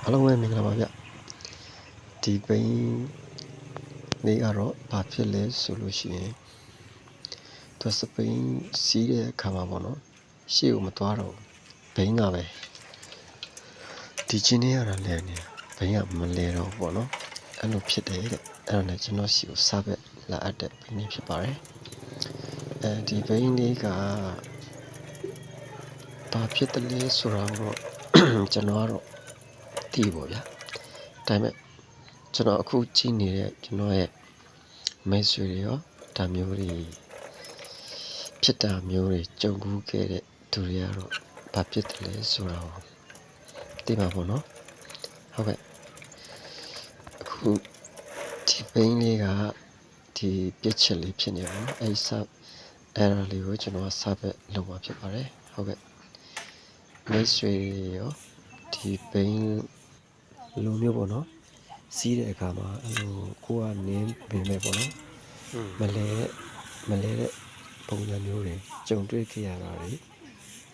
အားလုံးပဲမင်္ဂလာပါဗျဒီပိန်းလေးကတော့ဘာဖြစ်လဲဆိုလို့ရှိရင်သူစပိန်စီးတဲ့အခါမှာပေါ့နော်ရှေ့ကိုမသွားတော့ဘိန်းကပဲဒီချင်းနေရတာလဲနေဘိန်းကမလဲတော့ပေါ့နော်အဲ့လိုဖြစ်တယ်တဲ့အဲ့ဒါနဲ့ကျွန်တော်စီကိုစားဘက်လာအပ်တဲ့ဘိန်းလေးဖြစ်ပါတယ်ဒီဘိန်းလေးကဘာဖြစ်တယ်လဲဆိုတော့ကျွန်တော်ကတော့သိပါဗျာဒါပေမဲ့ကျွန်တော်အခုကြည့်နေတဲ့ကျွန်တော်ရဲ့မိတ်ဆွေတွေရောဒါမျိုးတွေဖြစ်တာမျိုးတွေကြုံကူးခဲ့တဲ့သူတွေကတော့ဘာဖြစ်တယ်လဲဆိုတော့သိပါပေါ့နော်ဟုတ်ကဲ့အခုဒီဘိန်းလေးကဒီပြစ်ချက်လေးဖြစ်နေပါတော့အဲ့ဒါလေးကိုကျွန်တော်စားဘက်လုပ်မှာဖြစ်ပါတယ်ဟုတ်ကဲ့မိတ်ဆွေရောဒီဘိန်းလိုမျိုးပေါ့နော်စီးတဲ့အခါမှာအဲ့လိုကိုကနင်းပင်မဲ့ပေါ့နော်မလဲတဲ့ပုံစံမျိုးတွေကြုံတွေ့ခဲ့ရတာတွေ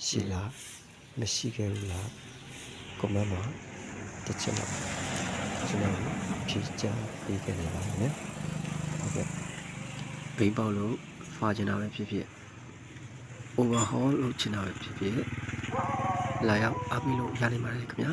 ရှိလားမရှိခဲ့ဘူးလားကွန်မန့်မှာတစ်ချက်တော့ကျွန်တော်ဖြေချပေးခဲ့နေပါမယ်ဟုတ်ကဲ့ဘိန်းပေါက်လို့ဖာချင်တာပဲဖြစ်ဖြစ် overhaul လုပ်ချင်တာပဲဖြစ်ဖြစ်လာရောက်အားပေးလို့ရနိုင်ပါတယ်ခင်ဗျာ